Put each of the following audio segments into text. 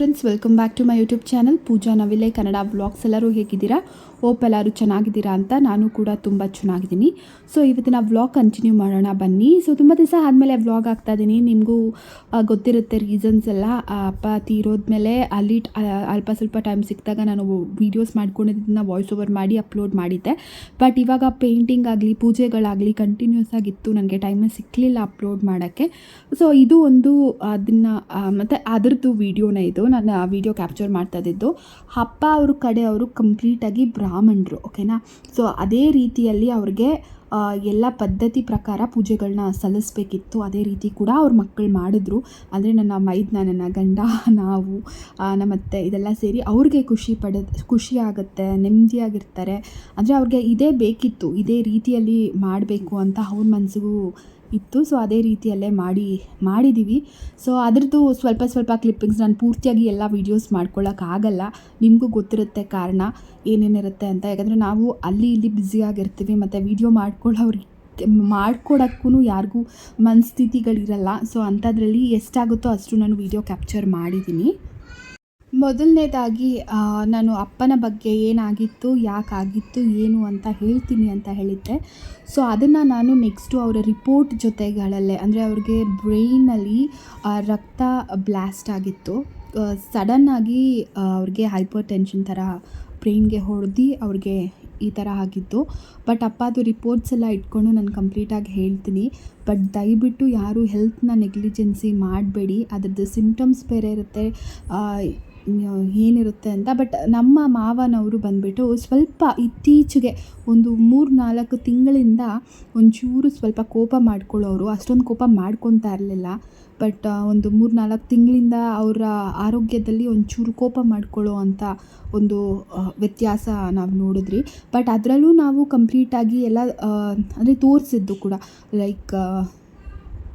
Friends, welcome back to my YouTube channel Pooja Navile Kannada vlogs. ಎಲ್ಲರೂ ಹೇಗಿದ್ದೀರಾ? Hope ಎಲ್ಲರೂ ಚೆನ್ನಾಗಿದ್ದೀರಾ ಅಂತ. ನಾನು ಕೂಡ ತುಂಬ ಚೆನ್ನಾಗಿದ್ದೀನಿ. ಸೊ ಇವತ್ತಿನ ವ್ಲಾಗ್ ಕಂಟಿನ್ಯೂ ಮಾಡೋಣ ಬನ್ನಿ. ಸೊ ತುಂಬ ದಿವಸ ಆದಮೇಲೆ ವ್ಲಾಗ್ ಆಗ್ತಾಯಿದ್ದೀನಿ. ನಿಮಗೂ ಗೊತ್ತಿರುತ್ತೆ ರೀಸನ್ಸ್ ಎಲ್ಲ. ಅಪ್ಪ ತೀರೋದ್ಮೇಲೆ ಅಲ್ಲಿ ಅಲ್ಪ ಸ್ವಲ್ಪ ಟೈಮ್ ಸಿಕ್ಕಿದಾಗ ನಾನು ವೀಡಿಯೋಸ್ ಮಾಡ್ಕೊಂಡಿದ್ದನ್ನ ವಾಯ್ಸ್ ಓವರ್ ಮಾಡಿ ಅಪ್ಲೋಡ್ ಮಾಡಿದ್ದೆ. ಬಟ್ ಇವಾಗ ಪೇಂಟಿಂಗ್ ಆಗಲಿ ಪೂಜೆಗಳಾಗಲಿ ಕಂಟಿನ್ಯೂಸ್ ಆಗಿತ್ತು, ನನಗೆ ಟೈಮೇ ಸಿಕ್ಕಲಿಲ್ಲ ಅಪ್ಲೋಡ್ ಮಾಡೋಕ್ಕೆ. ಸೊ ಇದು ಒಂದು ಅದನ್ನು ಮತ್ತು ಅದರದ್ದು ವೀಡಿಯೋನೇ ಇದು. ನಾನು ಆ ವಿಡಿಯೋ ಕ್ಯಾಪ್ಚರ್ ಮಾಡ್ತಾ ಇದ್ದಿದ್ದು. ಅಪ್ಪ ಅವ್ರ ಕಡೆಯವರು ಕಂಪ್ಲೀಟಾಗಿ ಬ್ರಾಹ್ಮಣರು, ಓಕೆನಾ. ಸೊ ಅದೇ ರೀತಿಯಲ್ಲಿ ಅವ್ರಿಗೆ ಎಲ್ಲ ಪದ್ಧತಿ ಪ್ರಕಾರ ಪೂಜೆಗಳನ್ನ ಸಲ್ಲಿಸಬೇಕಿತ್ತು. ಅದೇ ರೀತಿ ಕೂಡ ಅವ್ರ ಮಕ್ಕಳು ಮಾಡಿದ್ರು. ಅಂದರೆ ನನ್ನ ಗಂಡ, ನಾವು ನಮ್ಮತ್ತೆ ಇದೆಲ್ಲ ಸೇರಿ ಅವ್ರಿಗೆ ಖುಷಿ ಆಗುತ್ತೆ, ನೆಮ್ಮದಿಯಾಗಿರ್ತಾರೆ. ಅಂದರೆ ಅವ್ರಿಗೆ ಇದೇ ಬೇಕಿತ್ತು, ಇದೇ ರೀತಿಯಲ್ಲಿ ಮಾಡಬೇಕು ಅಂತ ಅವ್ರ ಮನಸ್ಸಿಗೂ ಇತ್ತು. ಸೊ ಅದೇ ರೀತಿಯಲ್ಲೇ ಮಾಡಿದ್ದೀವಿ. ಸೊ ಅದರದ್ದು ಸ್ವಲ್ಪ ಕ್ಲಿಪ್ಪಿಂಗ್ಸ್, ನಾನು ಪೂರ್ತಿಯಾಗಿ ಎಲ್ಲ ವೀಡಿಯೋಸ್ ಮಾಡ್ಕೊಳ್ಳೋಕ್ಕಾಗಲ್ಲ. ನಿಮಗೂ ಗೊತ್ತಿರುತ್ತೆ ಕಾರಣ ಏನೇನಿರುತ್ತೆ ಅಂತ. ಯಾಕಂದರೆ ನಾವು ಅಲ್ಲಿ ಇಲ್ಲಿ ಬ್ಯುಸಿಯಾಗಿರ್ತೀವಿ ಮತ್ತು ವೀಡಿಯೋ ಮಾಡ್ಕೊಡೋಕ್ಕೂ ಯಾರಿಗೂ ಮನಸ್ಥಿತಿಗಳಿರಲ್ಲ. ಸೊ ಅಂಥದ್ರಲ್ಲಿ ಎಷ್ಟಾಗುತ್ತೋ ಅಷ್ಟು ನಾನು ವೀಡಿಯೋ ಕ್ಯಾಪ್ಚರ್ ಮಾಡಿದ್ದೀನಿ. ಮೊದಲನೇದಾಗಿ ನಾನು ಅಪ್ಪನ ಬಗ್ಗೆ ಏನಾಗಿತ್ತು, ಯಾಕಾಗಿತ್ತು, ಏನು ಅಂತ ಹೇಳ್ತೀನಿ ಅಂತ ಹೇಳಿದ್ದೆ. ಸೊ ಅದನ್ನು ನಾನು ನೆಕ್ಸ್ಟು ಅವರ ರಿಪೋರ್ಟ್ ಜೊತೆಗಳಲ್ಲೇ, ಅಂದರೆ ಅವ್ರಿಗೆ ಬ್ರೈನಲ್ಲಿ ರಕ್ತ ಬ್ಲಾಸ್ಟ್ ಆಗಿತ್ತು. ಸಡನ್ನಾಗಿ ಅವ್ರಿಗೆ ಹೈಪರ್ ಟೆನ್ಷನ್ ಥರ ಬ್ರೈನ್ಗೆ ಹೊಡೆದು ಅವ್ರಿಗೆ ಈ ಥರ ಆಗಿತ್ತು. ಬಟ್ ಅಪ್ಪ ಅದು ರಿಪೋರ್ಟ್ಸ್ ಎಲ್ಲ ಇಟ್ಕೊಂಡು ನಾನು ಕಂಪ್ಲೀಟಾಗಿ ಹೇಳ್ತೀನಿ. ಬಟ್ ದಯವಿಟ್ಟು ಯಾರು ಹೆಲ್ತ್ನ ನೆಗ್ಲಿಜೆನ್ಸಿ ಮಾಡಬೇಡಿ. ಅದರದ್ದು ಸಿಂಪ್ಟಮ್ಸ್ ಬೇರೆ ಇರುತ್ತೆ, ಏನಿರುತ್ತೆ ಅಂತ. ಬಟ್ ನಮ್ಮ ಮಾವನವರು ಬಂದುಬಿಟ್ಟು ಸ್ವಲ್ಪ ಇತ್ತೀಚೆಗೆ ಒಂದು 3-4 ತಿಂಗಳಿಂದ ಒಂಚೂರು ಸ್ವಲ್ಪ ಕೋಪ ಮಾಡ್ಕೊಳ್ಳೋರು. ಅಷ್ಟೊಂದು ಕೋಪ ಮಾಡ್ಕೊತಾ ಇರಲಿಲ್ಲ. ಬಟ್ ಒಂದು 3-4 ತಿಂಗಳಿಂದ ಅವರ ಆರೋಗ್ಯದಲ್ಲಿ ಒಂಚೂರು ಕೋಪ ಮಾಡ್ಕೊಳ್ಳೋ ಅಂಥ ಒಂದು ವ್ಯತ್ಯಾಸ ನಾವು ನೋಡಿದ್ರಿ. ಬಟ್ ಅದರಲ್ಲೂ ನಾವು ಕಂಪ್ಲೀಟಾಗಿ ಎಲ್ಲ ಅಂದರೆ ತೋರಿಸಿದ್ದು ಕೂಡ, ಲೈಕ್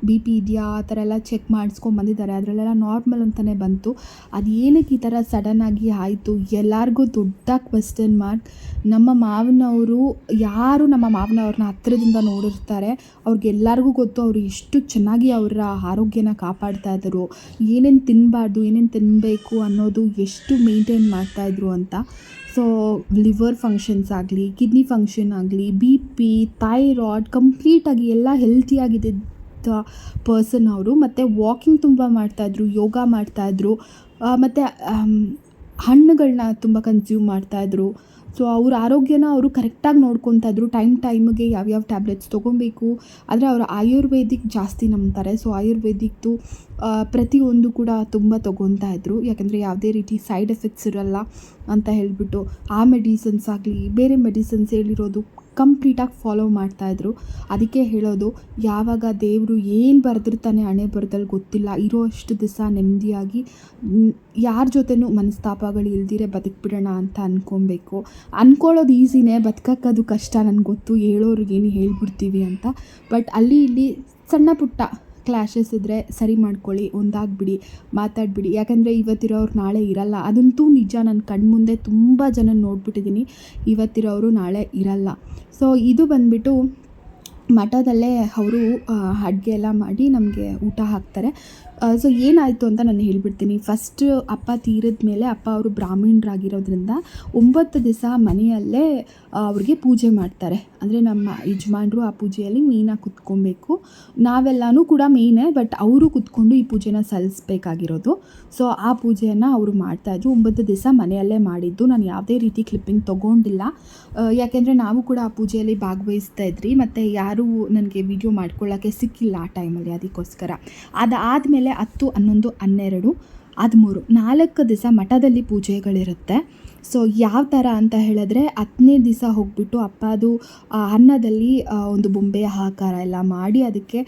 BP ಇದೆಯಾ ಆ ಥರ ಎಲ್ಲ ಚೆಕ್ ಮಾಡಿಸ್ಕೊಂಬಂದಿದ್ದಾರೆ. ಅದರಲ್ಲೆಲ್ಲ ನಾರ್ಮಲ್ ಅಂತಲೇ ಬಂತು. ಅದು ಏನಕ್ಕೆ ಈ ಥರ ಸಡನ್ನಾಗಿ ಆಯಿತು, ಎಲ್ಲರಿಗೂ ದೊಡ್ಡ ಕ್ವೆಶ್ಚನ್ ಮಾರ್ಕ್. ನಮ್ಮ ಮಾವನವ್ರನ್ನ ಹತ್ತಿರದಿಂದ ನೋಡಿರ್ತಾರೆ. ಅವ್ರಿಗೆಲ್ಲರಿಗೂ ಗೊತ್ತು ಅವರು ಎಷ್ಟು ಚೆನ್ನಾಗಿ ಅವರ ಆರೋಗ್ಯನ ಕಾಪಾಡ್ತಾ ಇದ್ದರು, ಏನೇನು ತಿನ್ನಬಾರ್ದು ಏನೇನು ತಿನ್ನಬೇಕು ಅನ್ನೋದು ಎಷ್ಟು ಮೇಂಟೈನ್ ಮಾಡ್ತಾಯಿದ್ರು ಅಂತ. ಸೊ ಲಿವರ್ ಫಂಕ್ಷನ್ಸ್ ಆಗಲಿ, ಕಿಡ್ನಿ ಫಂಕ್ಷನ್ ಆಗಲಿ, BP, ಥೈರಾಯ್ಡ್, ಕಂಪ್ಲೀಟಾಗಿ ಎಲ್ಲ ಹೆಲ್ತಿಯಾಗಿದೆ ಪರ್ಸನ್ ಅವರು. ಮತ್ತು ವಾಕಿಂಗ್ ತುಂಬ ಮಾಡ್ತಾಯಿದ್ರು, ಯೋಗ ಮಾಡ್ತಾಯಿದ್ರು, ಮತ್ತು ಹಣ್ಣುಗಳನ್ನ ತುಂಬ ಕನ್ಸ್ಯೂಮ್ ಮಾಡ್ತಾಯಿದ್ರು. ಸೊ ಅವ್ರ ಆರೋಗ್ಯನ ಅವರು ಕರೆಕ್ಟಾಗಿ ನೋಡ್ಕೊತಾಯಿದ್ರು. ಟೈಮಿಗೆ ಯಾವ್ಯಾವ ಟ್ಯಾಬ್ಲೆಟ್ಸ್ ತೊಗೊಬೇಕು. ಆದರೆ ಅವರು ಆಯುರ್ವೇದಿಕ್ ಜಾಸ್ತಿ ನಂಬ್ತಾರೆ. ಸೊ ಆಯುರ್ವೇದಿಕ್ದು ಪ್ರತಿಯೊಂದು ಕೂಡ ತುಂಬ ತೊಗೊತಾ ಇದ್ರು. ಯಾಕಂದರೆ ಯಾವುದೇ ರೀತಿ ಸೈಡ್ ಎಫೆಕ್ಟ್ಸ್ ಇರಲ್ಲ ಅಂತ ಹೇಳಿಬಿಟ್ಟು ಆ ಮೆಡಿಸನ್ಸ್ ಆಗಲಿ ಬೇರೆ ಮೆಡಿಸನ್ಸ್ ಹೇಳಿರೋದು ಕಂಪ್ಲೀಟಾಗಿ ಫಾಲೋ ಮಾಡ್ತಾಯಿದ್ರು. ಅದಕ್ಕೆ ಹೇಳೋದು, ಯಾವಾಗ ದೇವರು ಏನು ಬರೆದಿರ್ತಾನೆ ಹಣೆ ಬರದಲ್ಲಿ ಗೊತ್ತಿಲ್ಲ. ಇರೋ ಅಷ್ಟು ದಿವಸ ನೆಮ್ಮದಿಯಾಗಿ ಯಾರ ಜೊತೆನೂ ಮನಸ್ತಾಪಗಳು ಇಲ್ದಿರೆ ಬದುಕ್ಬಿಡೋಣ ಅಂತ ಅಂದ್ಕೊಳ್ಳೋದು ಈಸಿನೇ, ಬದುಕಕ್ಕದು ಕಷ್ಟ. ನನಗೆ ಗೊತ್ತು, ಹೇಳೋರಿಗೇನು ಹೇಳ್ಬಿಡ್ತೀವಿ ಅಂತ. ಬಟ್ ಅಲ್ಲಿ ಇಲ್ಲಿ ಸಣ್ಣ ಪುಟ್ಟ ಕ್ಲ್ಯಾಶಸ್ ಇದ್ದರೆ ಸರಿ ಮಾಡ್ಕೊಳ್ಳಿ, ಒಂದಾಗ್ಬಿಡಿ, ಮಾತಾಡಿಬಿಡಿ. ಯಾಕಂದರೆ ಇವತ್ತಿರೋರು ನಾಳೆ ಇರಲ್ಲ. ಅದಂತೂ ನಿಜ. ನನ್ನ ಕಣ್ಮುಂದೆ ತುಂಬ ಜನ ನೋಡಿಬಿಟ್ಟಿದ್ದೀನಿ. ಇವತ್ತಿರೋರು ನಾಳೆ ಇರಲ್ಲ. ಸೊ ಇದು ಬಂದುಬಿಟ್ಟು ಮಠದಲ್ಲೇ ಅವರು ಅಡುಗೆ ಎಲ್ಲ ಮಾಡಿ ನಮಗೆ ಊಟ ಹಾಕ್ತಾರೆ. ಸೊ ಏನಾಯಿತು ಅಂತ ನಾನು ಹೇಳ್ಬಿಡ್ತೀನಿ. ಫಸ್ಟ್ ಅಪ್ಪ ತೀರಿದ ಮೇಲೆ, ಅಪ್ಪ ಅವರು ಬ್ರಾಹ್ಮಣರಾಗಿರೋದ್ರಿಂದ 9 ದಿವಸ ಮನೆಯಲ್ಲೇ ಅವ್ರಿಗೆ ಪೂಜೆ ಮಾಡ್ತಾರೆ. ಅಂದರೆ ನಮ್ಮ ಯಜಮಾನರು ಆ ಪೂಜೆಯಲ್ಲಿ ಮೇಯ್ನಾಗಿ ಕುತ್ಕೊಬೇಕು. ನಾವೆಲ್ಲನೂ ಕೂಡ ಮೇಯ್ನೇ, ಬಟ್ ಅವರು ಕುತ್ಕೊಂಡು ಈ ಪೂಜೆನ ಸಲ್ಲಿಸ್ಬೇಕಾಗಿರೋದು. ಸೊ ಆ ಪೂಜೆಯನ್ನು ಅವರು ಮಾಡ್ತಾಯಿದ್ರು. 9 ದಿವಸ ಮನೆಯಲ್ಲೇ ಮಾಡಿದ್ದು. ನಾನು ಯಾವುದೇ ರೀತಿ ಕ್ಲಿಪ್ಪಿಂಗ್ ತೊಗೊಂಡಿಲ್ಲ. ಯಾಕೆಂದರೆ ನಾವು ಕೂಡ ಆ ಪೂಜೆಯಲ್ಲಿ ಭಾಗವಹಿಸ್ತಾ ಇದ್ರಿ. ಮತ್ತು ಯಾರೂ ನನಗೆ ವಿಡಿಯೋ ಮಾಡ್ಕೊಳ್ಳೋಕ್ಕೆ ಸಿಕ್ಕಿಲ್ಲ ಆ ಟೈಮಲ್ಲಿ. ಅದಕ್ಕೋಸ್ಕರ ಅದಾದಮೇಲೆ 10, 11, 12, 13, 4 ದಿವಸ ಮಠದಲ್ಲಿ ಪೂಜೆಗಳಿರುತ್ತೆ. ಸೊ ಯಾವ ಥರ ಅಂತ ಹೇಳಿದ್ರೆ, 10ನೇ ದಿವಸ ಹೋಗ್ಬಿಟ್ಟು ಅಪ್ಪ ಅದು ಅನ್ನದಲ್ಲಿ ಒಂದು ಬೊಂಬೆಯ ಆಕಾರ ಎಲ್ಲ ಮಾಡಿ ಅದಕ್ಕೆ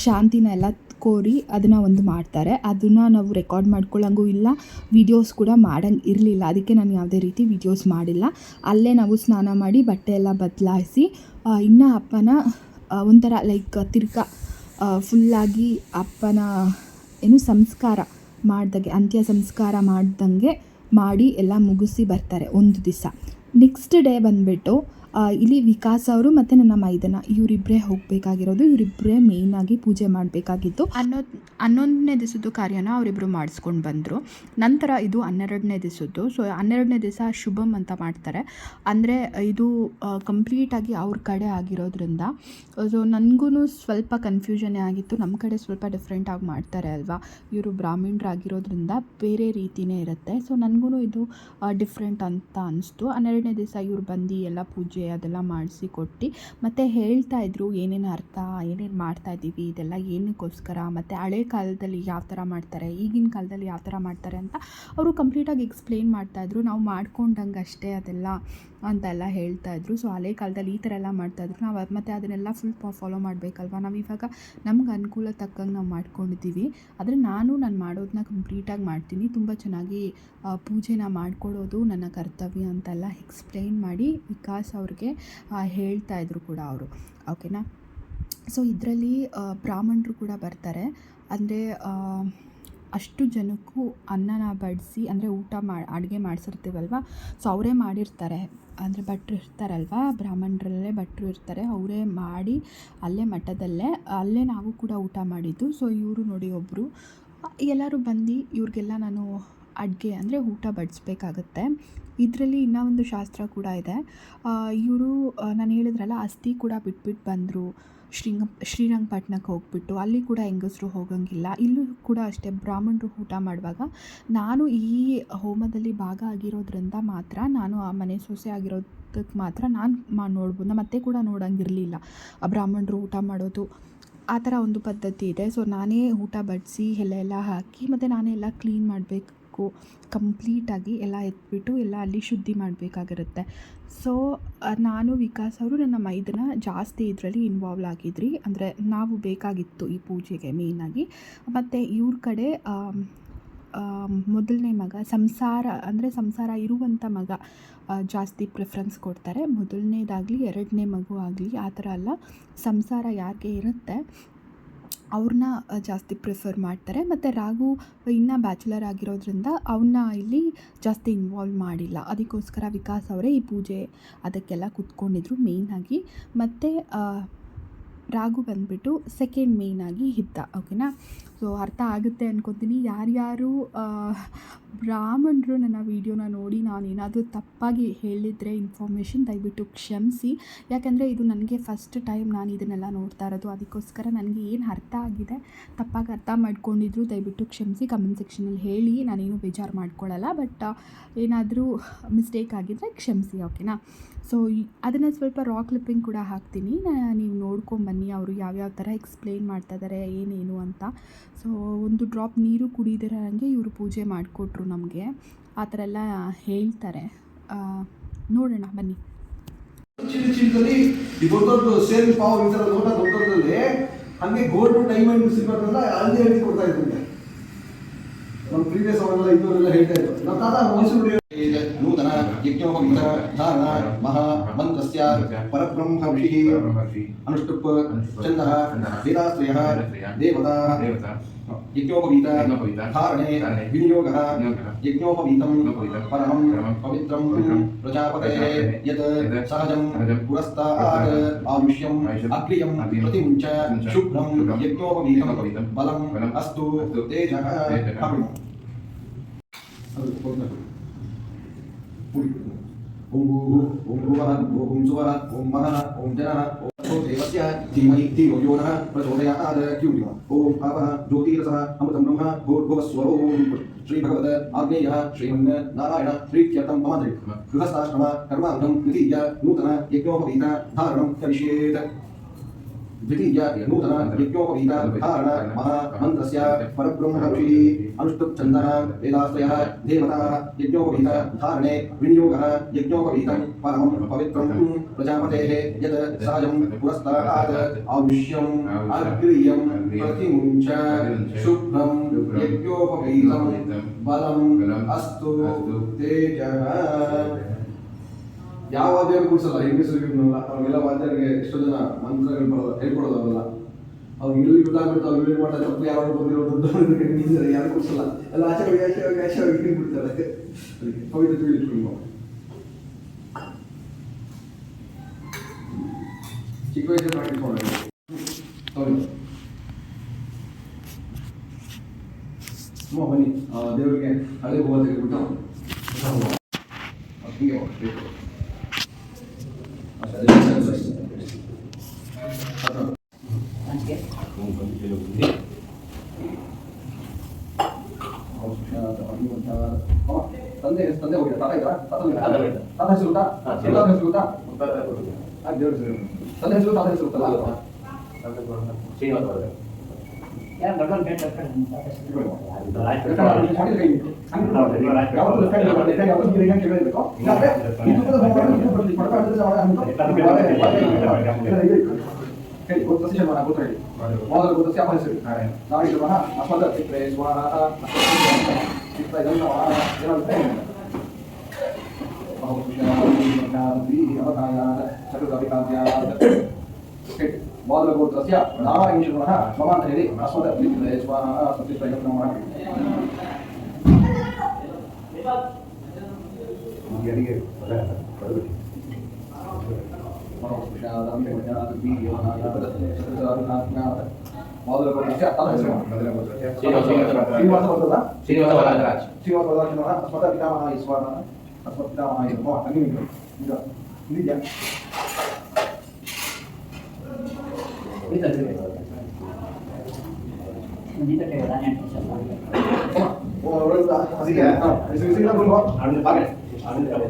ಶಾಂತಿನ ಎಲ್ಲ ಕೋರಿ ಅದನ್ನು ಒಂದು ಮಾಡ್ತಾರೆ. ಅದನ್ನು ನಾವು ರೆಕಾರ್ಡ್ ಮಾಡ್ಕೊಳ್ಳೋಂಗೂ ಇಲ್ಲ, ವೀಡಿಯೋಸ್ ಕೂಡ ಮಾಡೋಂಗೆ ಇರಲಿಲ್ಲ. ಅದಕ್ಕೆ ನಾನು ಯಾವುದೇ ರೀತಿ ವೀಡಿಯೋಸ್ ಮಾಡಿಲ್ಲ. ಅಲ್ಲೇ ನಾವು ಸ್ನಾನ ಮಾಡಿ ಬಟ್ಟೆ ಎಲ್ಲ ಬದಲಾಯಿಸಿ ಇನ್ನು ಅಪ್ಪನ ಒಂಥರ ಲೈಕ್ ತಿರ್ಗಾ ಫುಲ್ಲಾಗಿ ಅಪ್ಪನ ಸಂಸ್ಕಾರ ಮಾಡ್ದಂಗೆ, ಅಂತ್ಯ ಸಂಸ್ಕಾರ ಮಾಡ್ದಂಗೆ ಮಾಡಿ ಎಲ್ಲ ಮುಗಿಸಿ ಬರ್ತಾರೆ ಒಂದು ದಿವಸ. ನೆಕ್ಸ್ಟ್ ಡೇ ಬಂದುಬಿಟ್ಟು ಇಲ್ಲಿ ವಿಕಾಸ್ ಅವರು ಮತ್ತು ನನ್ನ ಮೈದನ ಇವರಿಬ್ಬರೇ ಹೋಗಬೇಕಾಗಿರೋದು. ಇವರಿಬ್ಬರೇ ಮೇಯ್ನಾಗಿ ಪೂಜೆ ಮಾಡಬೇಕಾಗಿತ್ತು. 11ನೇ ದಿವಸದ್ದು ಕಾರ್ಯನ ಅವರಿಬ್ಬರು ಮಾಡಿಸ್ಕೊಂಡು ಬಂದರು. ನಂತರ ಇದು 12ನೇ ದಿವಸದ್ದು. ಸೊ 12ನೇ ದಿವಸ ಶುಭಮ್ ಅಂತ ಮಾಡ್ತಾರೆ. ಅಂದರೆ ಇದು ಕಂಪ್ಲೀಟಾಗಿ ಅವ್ರ ಕಡೆ ಆಗಿರೋದ್ರಿಂದ ಸೊ ನನಗೂ ಸ್ವಲ್ಪ ಕನ್ಫ್ಯೂಷನ್ನೇ ಆಗಿತ್ತು. ನಮ್ಮ ಕಡೆ ಸ್ವಲ್ಪ ಡಿಫ್ರೆಂಟಾಗಿ ಮಾಡ್ತಾರೆ ಅಲ್ವಾ, ಇವರು ಬ್ರಾಹ್ಮಣರಾಗಿರೋದ್ರಿಂದ ಬೇರೆ ರೀತಿಯೇ ಇರುತ್ತೆ. ಸೊ ನನಗೂ ಇದು ಡಿಫ್ರೆಂಟ್ ಅಂತ ಅನಿಸ್ತು. 12ನೇ ದಿವಸ ಇವ್ರು ಬಂದು ಎಲ್ಲ ಪೂಜೆ ಅದೆಲ್ಲ ಮಾಡಿಸಿ ಕೊಟ್ಟು ಮತ್ತು ಹೇಳ್ತಾಯಿದ್ರು ಏನೇನು ಅರ್ಥ, ಏನೇನು ಮಾಡ್ತಾಯಿದ್ದೀವಿ, ಇದೆಲ್ಲ ಏನಕ್ಕೋಸ್ಕರ, ಮತ್ತು ಹಳೆ ಕಾಲದಲ್ಲಿ ಯಾವ ಥರ ಮಾಡ್ತಾರೆ, ಈಗಿನ ಕಾಲದಲ್ಲಿ ಯಾವ ಥರ ಮಾಡ್ತಾರೆ ಅಂತ ಅವರು ಕಂಪ್ಲೀಟಾಗಿ ಎಕ್ಸ್ಪ್ಲೇನ್ ಮಾಡ್ತಾಯಿದ್ರು. ನಾವು ಮಾಡ್ಕೊಂಡಂಗೆ ಅಷ್ಟೇ ಅದೆಲ್ಲ ಅಂತೆಲ್ಲ ಹೇಳ್ತಾಯಿದ್ರು. ಸೊ ಹಳೆ ಕಾಲದಲ್ಲಿ ಈ ಥರ ಎಲ್ಲ ಮಾಡ್ತಾಯಿದ್ರು. ನಾವು ಮತ್ತು ಅದನ್ನೆಲ್ಲ ಫುಲ್ ಫಾಲೋ ಮಾಡಬೇಕಲ್ವ. ನಾವು ಇವಾಗ ನಮ್ಗೆ ಅನುಕೂಲ ತಕ್ಕಂಗೆ ನಾವು ಮಾಡ್ಕೊಂಡಿದ್ದೀವಿ. ಆದರೆ ನಾನು ಮಾಡೋದನ್ನ ಕಂಪ್ಲೀಟಾಗಿ ಮಾಡ್ತೀನಿ. ತುಂಬ ಚೆನ್ನಾಗಿ ಪೂಜೆನ ಮಾಡಿಕೊಡೋದು ನನ್ನ ಕರ್ತವ್ಯ ಅಂತೆಲ್ಲ ಎಕ್ಸ್ಪ್ಲೇನ್ ಮಾಡಿ ವಿಕಾಸ್ ಅವ್ರಿಗೆ ಹೇಳ್ತಾಯಿದ್ರು ಕೂಡ ಅವರು. ಓಕೆನಾ. ಸೊ ಇದರಲ್ಲಿ ಬ್ರಾಹ್ಮಣರು ಕೂಡ ಬರ್ತಾರೆ. ಅಂದರೆ ಅಷ್ಟು ಜನಕ್ಕೂ ಅನ್ನನ ಬಡಿಸಿ, ಅಂದರೆ ಅಡುಗೆ ಮಾಡಿಸಿರ್ತೀವಲ್ವ, ಸೊ ಅವರೇ ಮಾಡಿರ್ತಾರೆ. ಅಂದರೆ ಭಟ್ರು ಇರ್ತಾರಲ್ವ, ಬ್ರಾಹ್ಮಣರಲ್ಲೇ ಭಟ್ರು ಇರ್ತಾರೆ, ಅವರೇ ಮಾಡಿ ಅಲ್ಲೇ ಮಠದಲ್ಲೇ ಅಲ್ಲೇ ನಾವು ಕೂಡ ಊಟ ಮಾಡಿದ್ದು. ಸೊ ಇವರು ನೋಡಿ ಒಬ್ಬರು ಎಲ್ಲರೂ ಬಂದು ಇವ್ರಿಗೆಲ್ಲ ನಾನು ಅಡುಗೆ ಅಂದರೆ ಊಟ ಬಡಿಸ್ಬೇಕಾಗತ್ತೆ. ಇದರಲ್ಲಿ ಇನ್ನೂ ಒಂದು ಶಾಸ್ತ್ರ ಕೂಡ ಇದೆ. ಇವರು ನಾನು ಹೇಳಿದ್ರಲ್ಲ ಅಸ್ಥಿ ಕೂಡ ಬಿಟ್ಬಿಟ್ಟು ಬಂದರು. ಶ್ರೀರಂಗಪಟ್ಟಣಕ್ಕೆ ಹೋಗ್ಬಿಟ್ಟು ಅಲ್ಲಿ ಕೂಡ ಹೆಂಗಸರು ಹೋಗೋಂಗಿಲ್ಲ. ಇಲ್ಲೂ ಕೂಡ ಅಷ್ಟೇ ಬ್ರಾಹ್ಮಣರು ಊಟ ಮಾಡುವಾಗ ನಾನು ಈ ಹೋಮದಲ್ಲಿ ಭಾಗ ಆಗಿರೋದ್ರಿಂದ ಮಾತ್ರ, ನಾನು ಆ ಮನೆ ಸೊಸೆ ಆಗಿರೋದಕ್ಕೆ ಮಾತ್ರ ನಾನು ನೋಡ್ಬೋದು. ಮತ್ತೆ ಕೂಡ ನೋಡೋಂಗಿರಲಿಲ್ಲ ಬ್ರಾಹ್ಮಣರು ಊಟ ಮಾಡೋದು. ಆ ಥರ ಒಂದು ಪದ್ಧತಿ ಇದೆ. ಸೊ ನಾನೇ ಊಟ ಬಡಿಸಿ ಎಲ್ಲ ಹಾಕಿ ಮತ್ತು ನಾನೇ ಎಲ್ಲ ಕ್ಲೀನ್ ಮಾಡಬೇಕು ಕಂಪ್ಲೀಟಾಗಿ, ಎಲ್ಲ ಎತ್ಬಿಟ್ಟು ಎಲ್ಲ ಅಲ್ಲಿ ಶುದ್ಧಿ ಮಾಡಬೇಕಾಗಿರುತ್ತೆ. ಸೊ ನಾನು ವಿಕಾಸ್ ಅವರು ನನ್ನ ಮೈದನ ಜಾಸ್ತಿ ಇದರಲ್ಲಿ ಇನ್ವಾಲ್ವ್ ಆಗಿದ್ರಿ. ಅಂದರೆ ನಾವು ಬೇಕಾಗಿತ್ತು ಈ ಪೂಜೆಗೆ ಮೇಯ್ನಾಗಿ. ಮತ್ತು ಇವ್ರ ಕಡೆ ಮೊದಲನೇ ಮಗ ಸಂಸಾರ ಇರುವಂಥ ಮಗ ಜಾಸ್ತಿ ಪ್ರಿಫರೆನ್ಸ್ ಕೊಡ್ತಾರೆ. ಮೊದಲನೇದಾಗಲಿ 2ನೇ ಮಗು ಆಗಲಿ ಆ ಥರ ಅಲ್ಲ, ಸಂಸಾರ ಯಾರಿಗೆ ಇರುತ್ತೆ ಅವ್ರನ್ನ ಜಾಸ್ತಿ ಪ್ರಿಫರ್ ಮಾಡ್ತಾರೆ. ಮತ್ತು ರಾಘು ಇನ್ನೂ ಬ್ಯಾಚುಲರ್ ಆಗಿರೋದ್ರಿಂದ ಅವನ್ನ ಇಲ್ಲಿ ಜಾಸ್ತಿ ಇನ್ವಾಲ್ವ್ ಮಾಡಿಲ್ಲ. ಅದಕ್ಕೋಸ್ಕರ ವಿಕಾಸ್ ಅವರೇ ಈ ಪೂಜೆ ಅದಕ್ಕೆಲ್ಲ ಕೂತ್ಕೊಂಡಿದ್ರು ಮೇಯ್ನಾಗಿ. ಮತ್ತು ರಾಘು ಬಂದುಬಿಟ್ಟು ಸೆಕೆಂಡ್ ಮೇಯ್ನಾಗಿ ಇದ್ದ. ಓಕೆನಾ. ಸೊ ಅರ್ಥ ಆಗುತ್ತೆ ಅಂದ್ಕೊತೀನಿ. ಯಾರ್ಯಾರು ಬ್ರಾಹ್ಮಣರು ನನ್ನ ವೀಡಿಯೋನ ನೋಡಿ ನಾನು ಏನಾದರೂ ತಪ್ಪಾಗಿ ಹೇಳಿದರೆ ಇನ್ಫಾರ್ಮೇಷನ್ ದಯವಿಟ್ಟು ಕ್ಷಮಿಸಿ. ಯಾಕೆಂದರೆ ಇದು ನನಗೆ ಫಸ್ಟ್ ಟೈಮ್ ನಾನು ಇದನ್ನೆಲ್ಲ ನೋಡ್ತಾ ಇರೋದು. ಅದಕ್ಕೋಸ್ಕರ ನನಗೆ ಏನು ಅರ್ಥ ಆಗಿದೆ, ತಪ್ಪಾಗಿ ಅರ್ಥ ಮಾಡ್ಕೊಂಡಿದ್ರು ದಯವಿಟ್ಟು ಕ್ಷಮಿಸಿ. ಕಮೆಂಟ್ ಸೆಕ್ಷನಲ್ಲಿ ಹೇಳಿ, ನಾನೇನು ಬೇಜಾರು ಮಾಡ್ಕೊಳ್ಳಲ್ಲ. ಬಟ್ ಏನಾದರೂ ಮಿಸ್ಟೇಕ್ ಆಗಿದ್ದರೆ ಕ್ಷಮಿಸಿ. ಓಕೆನಾ. ಸೊ ಅದನ್ನು ಸ್ವಲ್ಪ ರಾ ಕ್ಲಿಪ್ಪಿಂಗ್ ಕೂಡ ಹಾಕ್ತೀನಿ, ನೀವು ನೋಡ್ಕೊಂಬನ್ನಿ ಅವರು ಯಾವ್ಯಾವ ಥರ ಎಕ್ಸ್ಪ್ಲೇನ್ ಮಾಡ್ತಾಯಿದ್ದಾರೆ ಏನೇನು ಅಂತ. ಸೊ ಒಂದು ಡ್ರಾಪ್ ನೀರು ಕುಡಿದಿರೋಂಗೆ ಇವರು ಪೂಜೆ ಮಾಡಿಕೊಟ್ರು ನಮಗೆ, ಆ ಥರ ಎಲ್ಲ ಹೇಳ್ತಾರೆ. ನೋಡೋಣ ಬನ್ನಿ. ಚೀಲದಲ್ಲಿ ಈ ದೊಡ್ಡ ಸೇಲ್ ಪಾವ್ ಈ ಥರ ದೊಡ್ಡದಲ್ಲಿ ಹಂಗೆ ಗೋಲ್ಡ್ ಡೈಮಂಡ್ ಸಿಲ್ವರ್ ಎಲ್ಲ ಅಲ್ಲಿ ಹೇಳಿ ಕೊಡ್ತಾ ಇದ್ದಂತೆ. ನಮ್ಮ ಪ್ರೀವಿಯಸ್ ಅವರೆಲ್ಲ ಇನ್ನೂರೆಲ್ಲ ಹೇಳ್ತಾ ಇದ್ರು. ನಮ್ಮ ತಾತ ಮೈಸೂರು ನೂತನ ಯಜ್ಞೋಪವೀತ ಧಾರಣ ಮಹಾ ಮಂತ್ರಸ್ಯ ಪರಬ್ರಹ್ಮ ಋಷಿಃ ಅನುಷ್ಠುಪ್ ಚಂದಃ ವೇದಾಶ್ರಯಃ ದೇವತಾ ಯಜ್ಞೋಪವೀತ ಧಾರಣೆ ವಿನಿಯೋಗಃ ಯಜ್ಞೋಪವೀತಂ ಪರಮಂ ಪವಿತ್ರಂ ಪ್ರಜಾಪತೇಃ ಯತ್ ಸಹಜಂ ಪುರಸ್ತಾತ್ ಆಯುಷ್ಯಂ ಅಕ್ರಿಯಂ ಪ್ರತಿಮುಂಚ ಶುಭ್ರಂ ಯಜ್ಞೋಪವೀತಂ ಬಲಂ ಅಸ್ತು ತೇಜಃ ಅಪುಂ. ಓಂ ಭೂವಃ ಓಂ ಸುವಃ ಓಂ ಮಹಃ ಓಂ ಜನಃ ಓಂ ದೇವಸ್ಯ ಧೀಮಹಿ ಧಿಯೋ ಯೋ ನಃ ಪ್ರಚೋದಯಾತ್ ದ್ಯುತಿಃ ಓಂ ಆಪಃ ಜ್ಯೋತಿರಸಃ ಅಮೃತಂ ಬ್ರಹ್ಮ ಭೂರ್ಭುವಸ್ವರೋಂ ಶ್ರೀ ಭಗವತ ಆಗ್ನೇಯಃ ಶ್ರೀಮನ್ ನಾರಾಯಣ ಪ್ರೀತ್ಯರ್ಥಂ ಮಹಾಂತರಿ ಗೃಹಸ್ಥಾಶ್ರಮ ಕರ್ಮಾಂತಂ ದ್ವಿತೀಯ ನೂತನ ಯಜ್ಞೋಪವೀತ ಧಾರಣಂ ಕರಿಷ್ಯೇತ್. द्वितीय नूतन यज्ञोपवीत धारण महा मंत्रस्य परब्रह्म ऋषिः अनुष्ठुप छन्दः वेदाश्रयः देवता यज्ञोपवीत धारणे विनियोगः यज्ञोपवीतं परमं पवित्रं प्रजापतेः यत् सहजं पुरस्तात् आयुष्यम् अग्रियं प्रतिमुञ्च शुभ्रं यज्ञोपवीतं बलम् अस्तु तेजः. ಯಾವ ವಾದ್ಯರು ಕೂಡಿಸಲ್ಲ, ಹೆಂಗಸರಿಗಿರಲ್ಲ. ಅವಾಗೆಲ್ಲ ವಾದ್ಯರಿಗೆ ಎಷ್ಟೋ ಜನ ಮಂತ್ರಗಳು ಬರೋಲ್ಲ, ಹೇಳ್ಕೊಡೋದಲ್ಲ. ಅವ್ರು ಇಲ್ಲಿ ಬಿಟ್ಟಾಗ್ಬಿಟ್ಟು ಅವ್ರು ಇಲ್ಲಿ ಮಾಡ್ತಾರೆ. ತಪ್ಪು ಯಾರು ಬಂದಿರೋ ದೊಡ್ಡ ಯಾರು ಕೂಡಿಸಲ್ಲ, ಎಲ್ಲ ಆಚೆ ಬಿಡ್ತಾರೆ. ಅದಕ್ಕೆ ಪವಿತ್ರ ತಿಳಿಟ್ಕೊಂಡು ಚಿಕ್ಕ ವಯಸ್ಸಲ್ಲಿ ಪ್ರಾಕ್ಟೀಸ್ ಮಾಡೋದು ಹೌದು. ಬನ್ನಿ ದೇವರಿಗೆ ಹಳೆ ಹೂವು ತೆಗೆದುಬಿಟ್ಟು ಹೊಸ ಹೂವು ಹೀಗೆ ಹೋಗ್ಬೇಕು. ತಂದೆ ಹೋಗಿದ್ದ ತಾತ ಇದ್ದ ತಾತ ಹೆಸರು ಗೊತ್ತಾ? ಹೆಸರು ಗೊತ್ತಾ? ದೇವ್ರ ಹೆಸರು ತಂದೆ ಹೆಸರು ತಾತ ಹೆಸರು ಗೊತ್ತಲ್ಲ? ಶ್ರೀನಿವಾಸ ಬಾಲಗೋತ್ರಸ್ಯ ನಾರಾಯಣೇಶ್ವರಃ ಮಮ ಅಂತ ಹೇಳಿ ಅಸ್ಮದ ಸ್ವಾಹ ಸತ್ಯಶ್ರೇಯ ನಮಃ. ಬಾಲಗೋತ್ರಸ್ಯ ತದ ಹೆಸರು ಶ್ರೀನಿವಾಸ ಬರ್ತದ ಶ್ರೀನಿವಾಸ ವರದರಾಜ್ ಶ್ರೀನಿವಾಸ ವರದರಾಜನವರ ಅಸ್ಮದ ಪಿತಾಮಹಾಯ ಸ್ವಾಹ ಅಸ್ಮದ ಪಿತಾಮಹಾಯ ನಮಃ. ಹಂಗೆ ಈಗ ಇದೆಯಾ?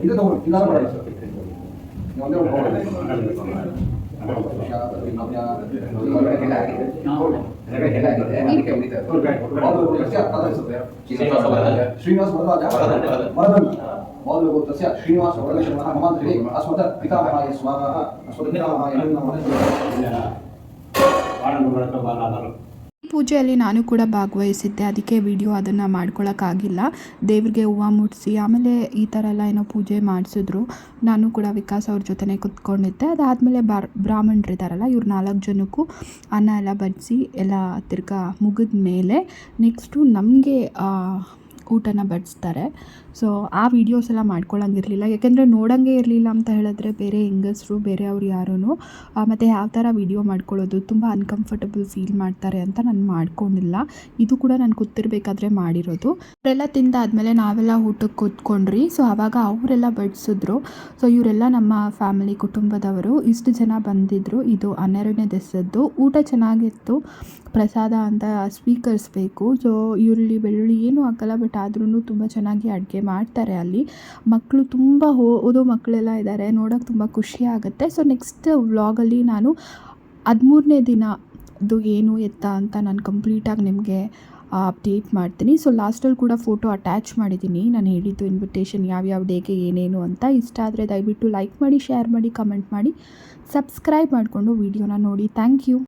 ಇದು ತಗೊಂಡು ಇಲ್ಲಾಂದ್ರೆ ಮಾಡಿ ಒಂದೇ ಶ್ರೀನಿವಾಸ ವರದರಾಜ ವರದನ್ ಬಾಲಗೋತ್ರಸ್ಯ ಶ್ರೀನಿವಾಸ ವರದರಾಜನವರ ಮಮ ಅಂತ ಹೇಳಿ ಅಸ್ಮದ ಪಿತಾಮಹಾಯ ಸ್ವಾಹ ಅಸ್ಮದ ಪಿತಾಮಹಾಯ ನಮಃ. ಈ ಪೂಜೆಯಲ್ಲಿ ನಾನು ಕೂಡ ಭಾಗವಹಿಸಿದ್ದೆ, ಅದಕ್ಕೆ ವಿಡಿಯೋ ಅದನ್ನು ಮಾಡ್ಕೊಳ್ಳೋಕ್ಕಾಗಿಲ್ಲ. ದೇವ್ರಿಗೆ ಹೂವು ಮುಡಿಸಿ ಆಮೇಲೆ ಈ ಥರ ಎಲ್ಲ ಏನೋ ಪೂಜೆ ಮಾಡಿಸಿದ್ರು. ನಾನು ಕೂಡ ವಿಕಾಸ್ ಅವ್ರ ಜೊತೆನೇ ಕುತ್ಕೊಂಡಿದ್ದೆ. ಅದಾದಮೇಲೆ ಬ್ರಾಹ್ಮಣರಿದ್ದಾರಲ್ಲ, ಇವ್ರು 4 ಜನಕ್ಕೂ ಅನ್ನ ಎಲ್ಲ ಬಡಿಸಿ ಎಲ್ಲ ತಿರ್ಗಾ ಮುಗಿದ ಮೇಲೆ ನೆಕ್ಸ್ಟು ನಮಗೆ ಊಟನ ಬಡಿಸ್ತಾರೆ. ಸೊ ಆ ವೀಡಿಯೋಸ್ ಎಲ್ಲ ಮಾಡ್ಕೊಳ್ಳೋಂಗಿರಲಿಲ್ಲ, ಯಾಕೆಂದರೆ ನೋಡೋಂಗೆ ಇರಲಿಲ್ಲ ಅಂತ ಹೇಳಿದ್ರೆ ಬೇರೆ ಹೆಂಗಸರು ಬೇರೆ ಅವ್ರು ಯಾರೂ ಮತ್ತು ಯಾವ ಥರ ವೀಡಿಯೋ ಮಾಡ್ಕೊಳ್ಳೋದು, ತುಂಬ ಅನ್ಕಂಫರ್ಟಬಲ್ ಫೀಲ್ ಮಾಡ್ತಾರೆ ಅಂತ ನಾನು ಮಾಡ್ಕೊಂಡಿಲ್ಲ. ಇದು ಕೂಡ ನಾನು ಕೂತಿರ್ಬೇಕಾದ್ರೆ ಮಾಡಿರೋದು. ಅವರೆಲ್ಲ ತಿಂದಾದ್ಮೇಲೆ ನಾವೆಲ್ಲ ಊಟಕ್ಕೆ ಕೂತ್ಕೊಂಡ್ರಿ. ಸೊ ಆವಾಗ ಅವರೆಲ್ಲ ಬಡಿಸಿದ್ರು. ಸೊ ಇವರೆಲ್ಲ ನಮ್ಮ ಫ್ಯಾಮಿಲಿ ಕುಟುಂಬದವರು, ಇಷ್ಟು ಜನ ಬಂದಿದ್ದರು. ಇದು 12ನೇ ದಿವಸದ್ದು ಊಟ ಚೆನ್ನಾಗಿತ್ತು. ಪ್ರಸಾದ ಅಂತ ಸ್ವೀಕರಿಸಬೇಕು. ಸೊ ಈರುಳ್ಳಿ ಬೆಳ್ಳುಳ್ಳಿ ಏನೂ ಹಾಕಲ್ಲ, ಬಟ್ ಆದ್ರೂ ತುಂಬ ಚೆನ್ನಾಗಿ ಅಡುಗೆ ಮಾಡ್ತಾರೆ ಅಲ್ಲಿ. ಮಕ್ಕಳು ತುಂಬ ಓದೋ ಮಕ್ಕಳೆಲ್ಲ ಇದ್ದಾರೆ, ನೋಡೋಕೆ ತುಂಬ ಖುಷಿ ಆಗುತ್ತೆ. ಸೊ ನೆಕ್ಸ್ಟ್ ವ್ಲಾಗಲ್ಲಿ ನಾನು 13ನೇ ದಿನದ್ದು ಏನು ಎತ್ತ ಅಂತ ನಾನು ಕಂಪ್ಲೀಟಾಗಿ ನಿಮಗೆ ಅಪ್ಡೇಟ್ ಮಾಡ್ತೀನಿ. ಸೊ ಲಾಸ್ಟಲ್ಲಿ ಕೂಡ ಫೋಟೋ ಅಟ್ಯಾಚ್ ಮಾಡಿದ್ದೀನಿ, ನಾನು ಹೇಳಿದ್ದು ಇನ್ವಿಟೇಷನ್ ಯಾವ್ಯಾವ ಡೇಗೆ ಏನೇನು ಅಂತ. ಇಷ್ಟ ಆದರೆ ದಯವಿಟ್ಟು ಲೈಕ್ ಮಾಡಿ, ಶೇರ್ ಮಾಡಿ, ಕಮೆಂಟ್ ಮಾಡಿ, ಸಬ್ಸ್ಕ್ರೈಬ್ ಮಾಡಿಕೊಂಡು ವೀಡಿಯೋನ ನೋಡಿ. Thank you.